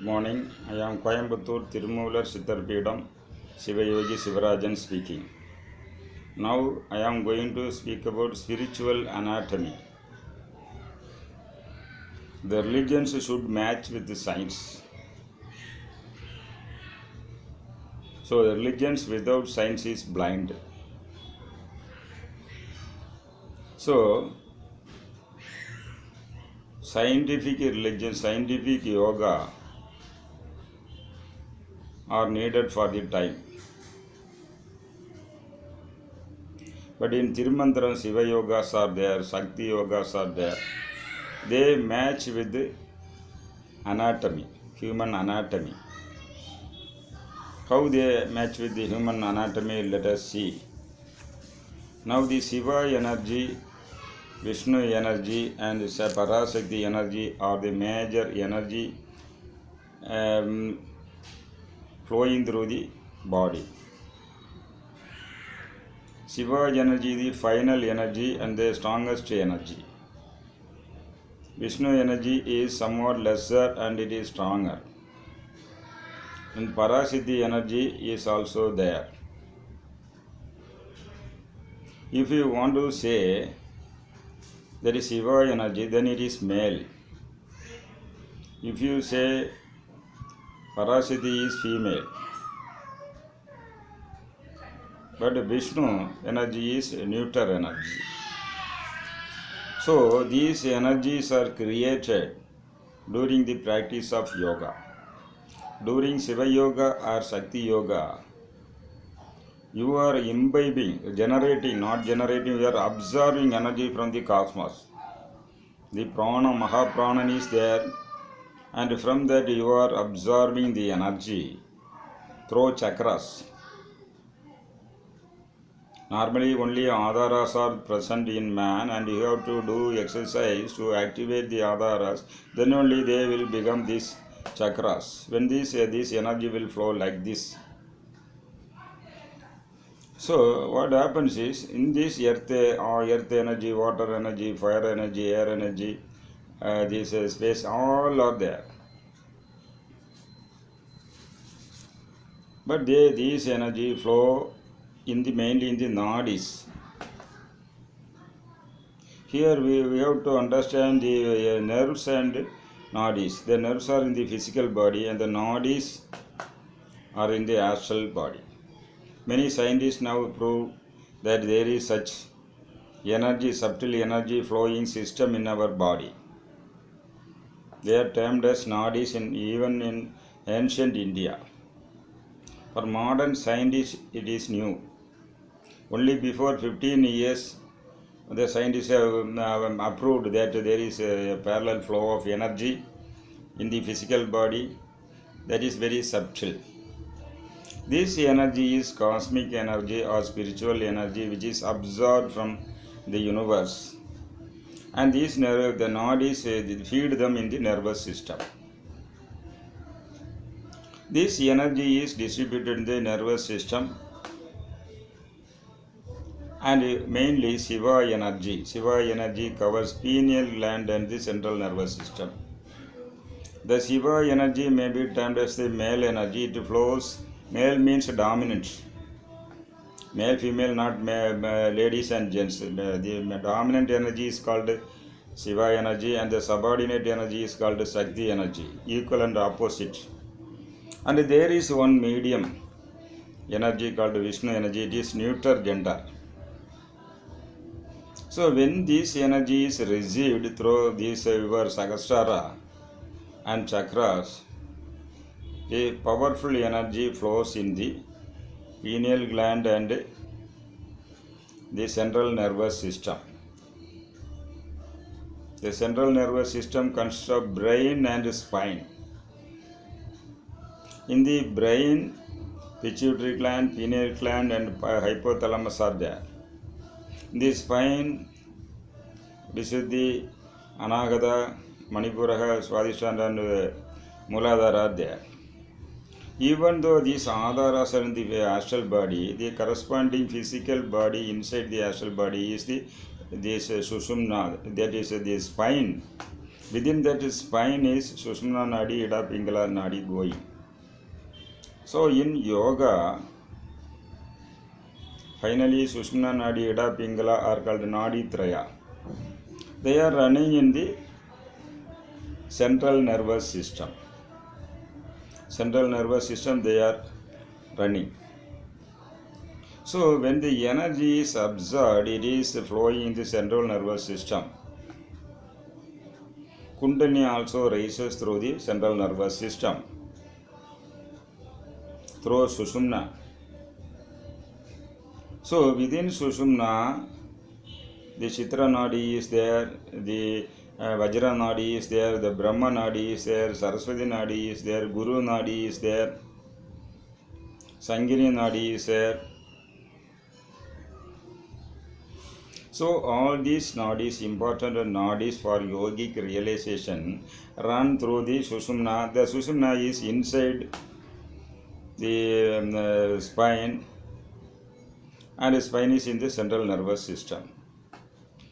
Morning. I am Coimbatore Tirumular Siddharpeedam Sivayogi Sivarajan speaking. Now I am going to speak about spiritual anatomy. The religions should match with the science. So the religions without science is blind. So scientific religion, scientific yoga are needed for the time. But in Tirumantaram, Siva yogas are there, Shakti yogas are there. They match with the anatomy, human anatomy. How they match with the human anatomy, let us see. Now the Shiva energy, Vishnu energy and Parashakti energy are the major energy flowing through the body. Shiva energy is the final energy and the strongest energy. Vishnu energy is somewhat lesser and it is stronger. And Parashakti energy is also there. If you want to say that is Shiva energy, then it is male. If you say Parashakti is female. But Vishnu energy is neuter energy. So these energies are created during the practice of yoga. During Shiva yoga or Shakti yoga, you are imbibing, generating, not generating, you are absorbing energy from the cosmos. The prana, Mahaprana is there, and from that you are absorbing the energy through chakras. Normally only adharas are present in man and you have to do exercise to activate the adharas, then only they will become these chakras. When this energy will flow like this. So what happens is, in this earth energy, water energy, fire energy, air energy, this space, all are there. But these energy flow mainly in the nadis. Here we have to understand the nerves and nadis. The nerves are in the physical body and the nadis are in the astral body. Many scientists now prove that there is such energy, subtle energy flowing system in our body. They are termed as nadis even in ancient India. For modern scientists, it is new. Only before 15 years, the scientists have approved that there is a parallel flow of energy in the physical body that is very subtle. This energy is cosmic energy or spiritual energy which is absorbed from the universe. And these the nadis feed them in the nervous system. This energy is distributed in the nervous system and mainly Shiva energy. Shiva energy covers pineal gland and the central nervous system. The Shiva energy may be termed as the male energy. It flows. Male means dominant. Male, female, not ladies and gents. The dominant energy is called Shiva energy and the subordinate energy is called Shakti energy. Equal and opposite. And there is one medium energy called Vishnu energy. It is neuter gender. So when this energy is received through these your Sahasrara and chakras, a powerful energy flows in the pineal gland and the central nervous system. The central nervous system consists of brain and spine. In the brain, pituitary gland, pineal gland and hypothalamus are there. In the spine, Visuddhi, Anahata, Manipuraha, Swadhisthana and Muladhara are there. Even though these adharas are in the astral body, the corresponding physical body inside the astral body is this Sushumna, that is the spine. Within that spine is Sushumna Nadi, Ida Pingala Nadi going. So in yoga, finally Sushumna Nadi, Ida Pingala are called Nadi Traya. They are running in the central nervous system. Central nervous system they are running. So when the energy is absorbed, it is flowing in the central nervous system. Kundalini also rises through the central nervous system, through Sushumna. So within Sushumna, the Chitra Nadi is there, the Vajra Nadi is there, the Brahma Nadi is there, Saraswati Nadi is there, Guru Nadi is there, Sangini Nadi is there. So all these nadis, important nadis for yogic realization, run through the Sushumna. The Sushumna is inside the spine, and the spine is in the central nervous system.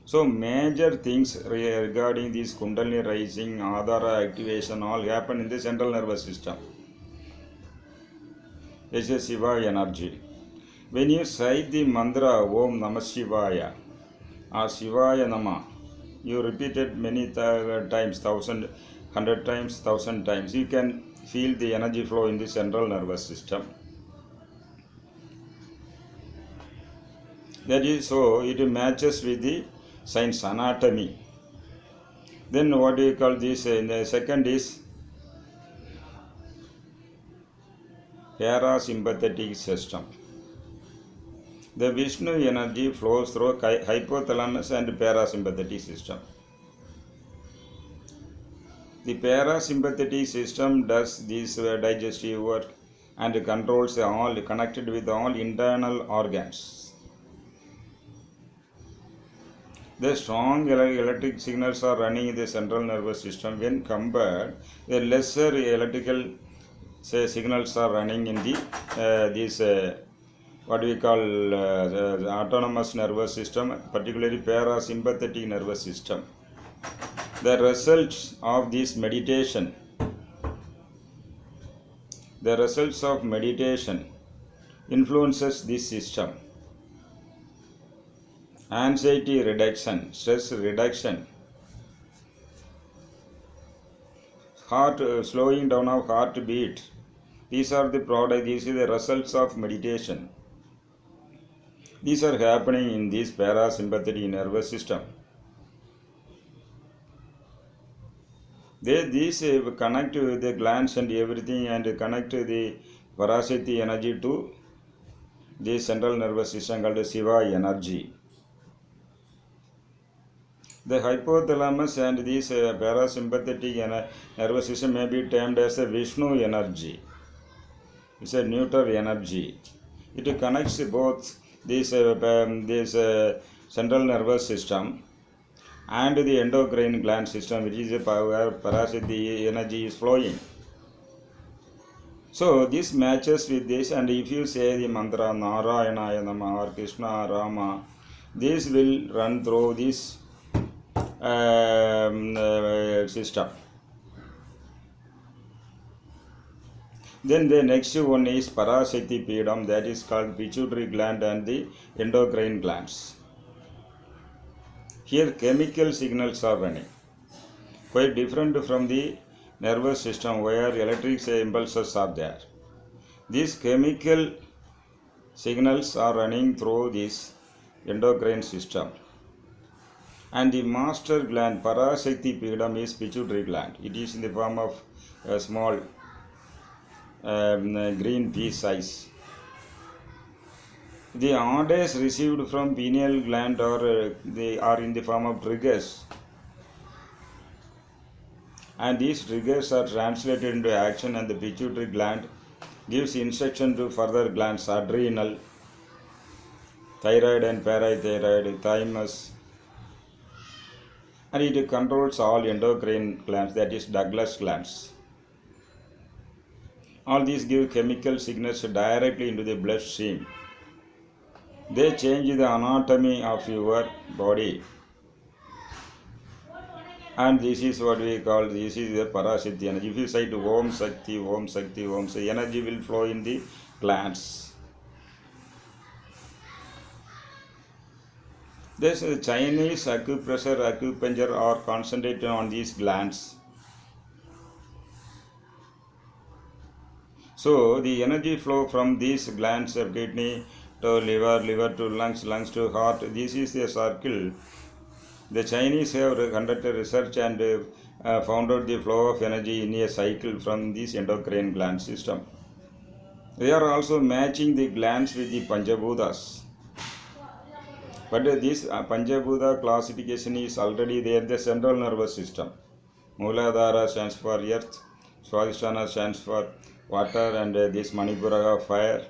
So major things regarding this Kundalini rising, Adhara activation, all happen in the central nervous system. This is Shiva energy. When you say the mantra Om Namah Shivaya or Shivaya Nama, you repeat it many times, 1,000, 100 times, 1,000 times. You can feel the energy flow in the central nervous system. That is so, it matches with the science anatomy. Then what do you call this? The second is parasympathetic system. The Vishnu energy flows through hypothalamus and parasympathetic system. The parasympathetic system does this digestive work and controls all, connected with all internal organs. The strong electric signals are running in the central nervous system. When compared, the lesser electrical signals are running in the what we call autonomous nervous system, particularly parasympathetic nervous system. The results of this meditation, influences this system. Anxiety reduction, stress reduction, slowing down of heartbeat. These are the products, these are the results of meditation. These are happening in this parasympathetic nervous system. These connect with the glands and everything, and connect the Parashakti energy to the central nervous system called Shiva energy. The hypothalamus and this parasympathetic nervous system may be termed as a Vishnu energy. It's a neutral energy. It connects both this central nervous system and the endocrine gland system, which is where Parashakti energy is flowing. So this matches with this, and if you say the mantra Narayanaya Namah or Krishna Rama, this will run through this system. Then the next one is Parashakti Pedam, that is called pituitary gland and the endocrine glands. Here chemical signals are running, quite different from the nervous system where electric impulses are there. These chemical signals are running through this endocrine system. And the master gland, Parashakti Pedam, is pituitary gland. It is in the form of a small green pea size. The orders received from pineal gland they are in the form of triggers, and these triggers are translated into action, and the pituitary gland gives instruction to further glands, adrenal, thyroid and parathyroid, thymus, and it controls all endocrine glands, that is Douglas glands. All these give chemical signals directly into the bloodstream. They change the anatomy of your body. And this is what we call, this is the Parasiddhi energy. If you say to Om Shakti, Om Shakti, Om Shakti, energy will flow in the glands. This Chinese acupressure, acupuncture are concentrated on these glands. So the energy flow from these glands of kidney to liver, liver to lungs, lungs to heart, this is the circle. The Chinese have conducted research and found out the flow of energy in a cycle from this endocrine gland system. They are also matching the glands with the Panchabhutas. But this Panchabhuta classification is already there in the central nervous system. Mooladhara stands for earth, Swadhisthana stands for water, and this Manipura fire,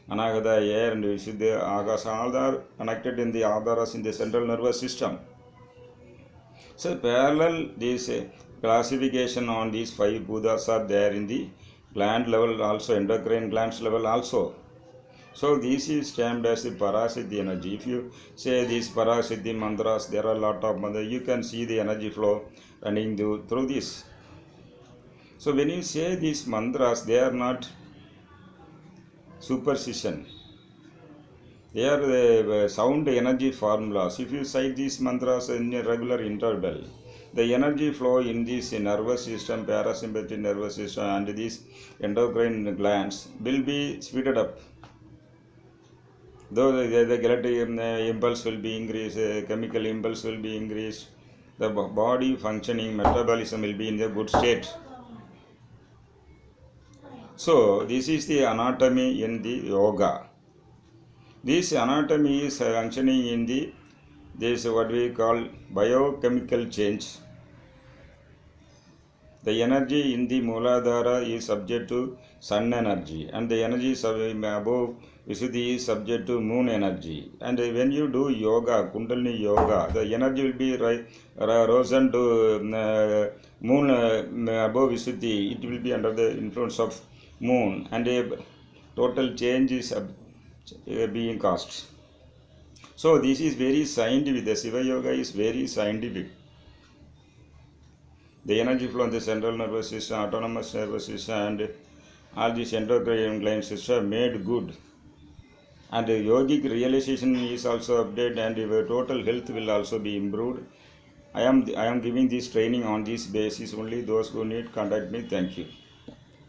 Anagata air, and Vishuddha Akasa, all are connected in the Adharas in the central nervous system. So parallel this classification on these 5 Bhutas are there in the gland level also, endocrine glands level also. So this is termed as the Parasiddhi energy. If you say these Parasiddhi mantras, there are a lot of mantras, you can see the energy flow running through this. So when you say these mantras, they are not superstition. They are the sound energy formulas. If you cite these mantras in a regular interval, the energy flow in this nervous system, parasympathetic nervous system, and these endocrine glands will be speeded up. Though the galactic impulse will be increased, chemical impulse will be increased, the body functioning, metabolism will be in a good state. So this is the anatomy in the yoga. This anatomy is functioning in this what we call biochemical change. The energy in the Mooladhara is subject to sun energy, and the energy above Vishuddhi is subject to moon energy. And when you do yoga, Kundalini yoga, the energy will be risen to moon above Vishuddhi. It will be under the influence of moon, and a total change is being caused. So this is very scientific. The Shiva Yoga is very scientific. The energy flow in the central nervous system, autonomous nervous system, and all these endocrine gland system made good. And the yogic realization is also updated, and your total health will also be improved. I am giving this training on this basis only. Those who need, contact me. Thank you.